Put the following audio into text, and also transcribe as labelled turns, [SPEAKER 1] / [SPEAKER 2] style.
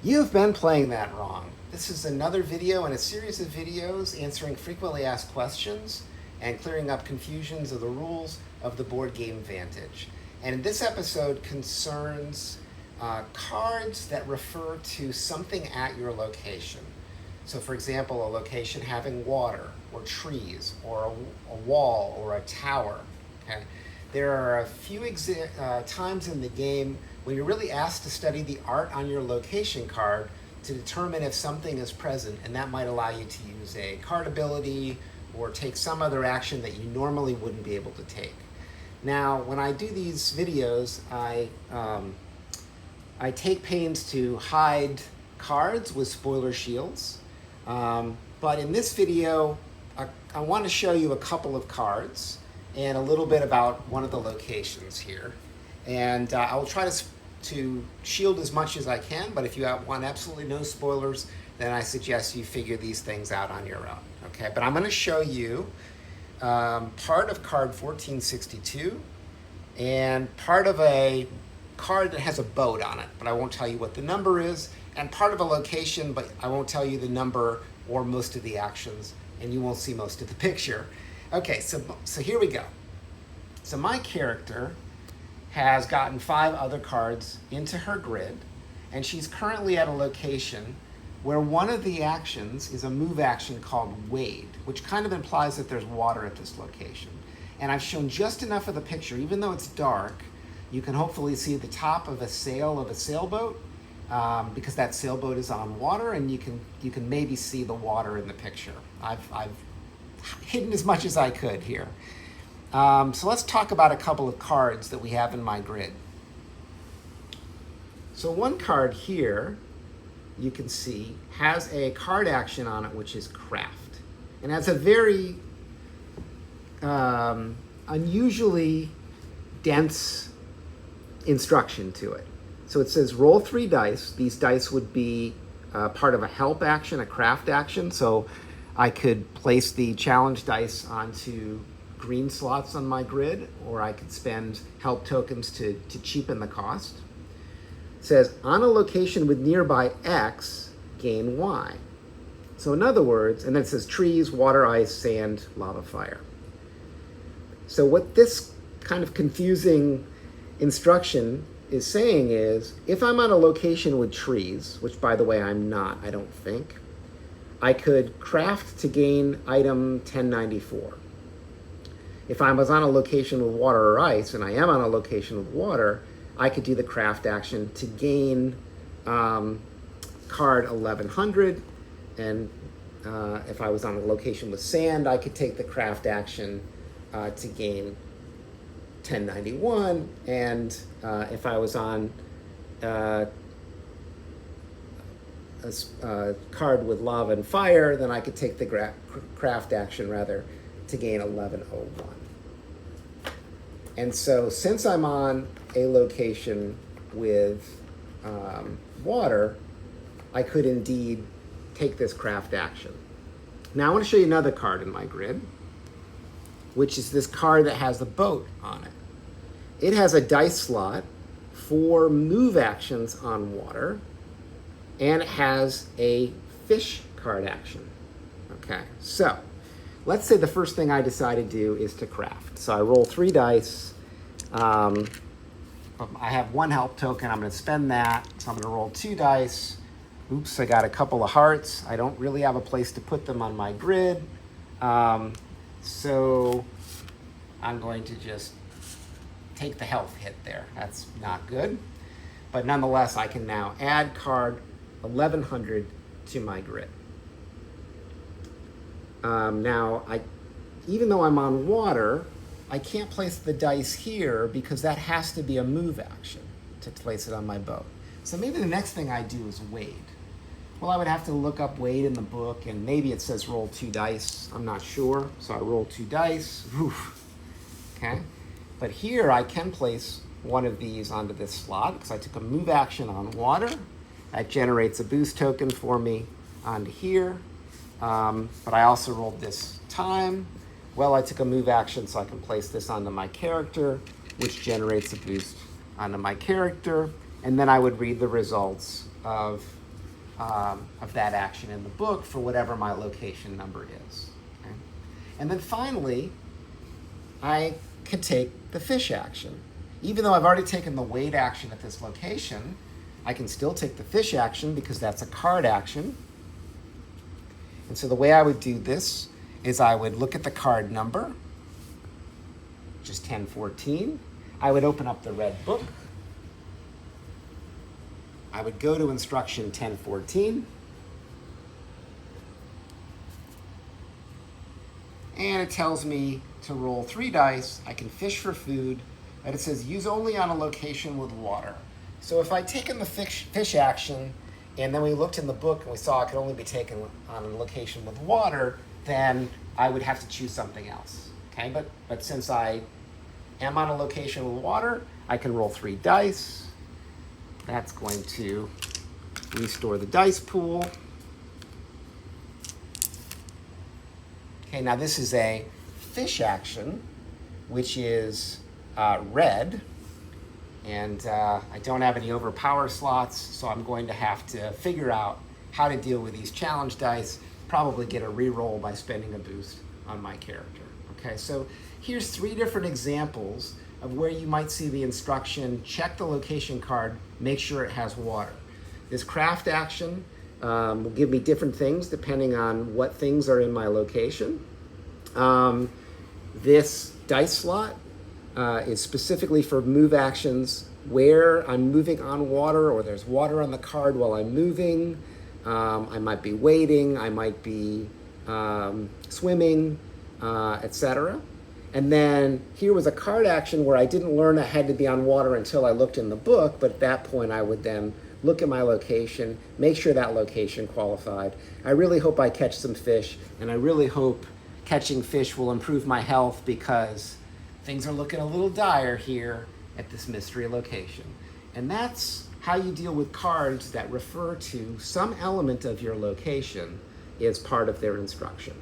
[SPEAKER 1] You've been playing that wrong. This is another video in a series of videos answering frequently asked questions and clearing up confusions of the rules of the board game Vantage. And this episode concerns cards that refer to something at your location. So for example, a location having water or trees or a wall or a tower. Okay? There are a few times in the game when you're really asked to study the art on your location card to determine if something is present, and that might allow you to use a card ability or take some other action that you normally wouldn't be able to take. Now, when I do these videos, I take pains to hide cards with spoiler shields, but in this video, I want to show you a couple of cards and a little bit about one of the locations here. And I will try to shield as much as I can, but if you want absolutely no spoilers, then I suggest you figure these things out on your own. Okay, but I'm going to show you part of card 1462 and part of a card that has a boat on it, but I won't tell you what the number is, and part of a location, but I won't tell you the number or most of the actions, and you won't see most of the picture. Okay, so here we go. So my character has gotten 5 other cards into her grid, and she's currently at a location where one of the actions is a move action called wade, which kind of implies that there's water at this location. And I've shown just enough of the picture, even though it's dark, you can hopefully see the top of a sail of a sailboat, because that sailboat is on water, and you can maybe see the water in the picture. I've hidden as much as I could here. So let's talk about a couple of cards that we have in my grid. So one card here, you can see, has a card action on it, which is craft. And has a very unusually dense instruction to it. So it says roll 3 dice. These dice would be part of a help action, a craft action. So I could place the challenge dice onto green slots on my grid, or I could spend help tokens to cheapen the cost. It says, on a location with nearby X, gain Y. So in other words, and then it says trees, water, ice, sand, lava, fire. So what this kind of confusing instruction is saying is, if I'm on a location with trees, which by the way I'm not, I don't think, I could craft to gain item 1094. If I was on a location with water or ice, and I am on a location with water, I could do the craft action to gain card 1100. And if I was on a location with sand, I could take the craft action to gain 1091. And if I was on a card with lava and fire, then I could take the craft action rather to gain 1101. And so since I'm on a location with water, I could indeed take this craft action. Now I want to show you another card in my grid, which is this card that has the boat on it. It has a dice slot for move actions on water, and it has a fish card action. Okay, so let's say the first thing I decide to do is to craft. So I roll 3 dice. I have 1 help token. I'm going to spend that. So I'm going to roll 2 dice. Oops, I got a couple of hearts. I don't really have a place to put them on my grid. So I'm going to just take the health hit there. That's not good. But nonetheless, I can now add card 1100 to my grid. Now, even though I'm on water, I can't place the dice here because that has to be a move action to place it on my boat. So maybe the next thing I do is wade. Well, I would have to look up wade in the book, and maybe it says roll 2 dice. I'm not sure. So I roll 2 dice. Oof. Okay. But here I can place one of these onto this slot because I took a move action on water. That generates a boost token for me onto here. But I also rolled this time. Well, I took a move action, so I can place this onto my character, which generates a boost onto my character. And then I would read the results of of that action in the book for whatever my location number is. Okay? And then finally, I can take the fish action. Even though I've already taken the wait action at this location, I can still take the fish action because that's a card action. And so the way I would do this is I would look at the card number, which is 1014. I would open up the red book. I would go to instruction 1014. And it tells me to roll 3 dice. I can fish for food, but it says use only on a location with water. So if I'd taken the fish action, and then we looked in the book and we saw it could only be taken on a location with water, then I would have to choose something else. Okay, but since I am on a location with water, I can roll 3 dice. That's going to restore the dice pool. Okay, now this is a fish action, which is red. And I don't have any overpower slots, so I'm going to have to figure out how to deal with these challenge dice, probably get a reroll by spending a boost on my character. Okay, so here's 3 different examples of where you might see the instruction, check the location card, make sure it has water. This craft action will give me different things depending on what things are in my location. This dice slot is specifically for move actions where I'm moving on water or there's water on the card while I'm moving. I might be wading, I might be swimming, etc. And then here was a card action where I didn't learn I had to be on water until I looked in the book, but at that point I would then look at my location, make sure that location qualified. I really hope I catch some fish, and I really hope catching fish will improve my health because things are looking a little dire here at this mystery location. And that's how you deal with cards that refer to some element of your location as part of their instruction.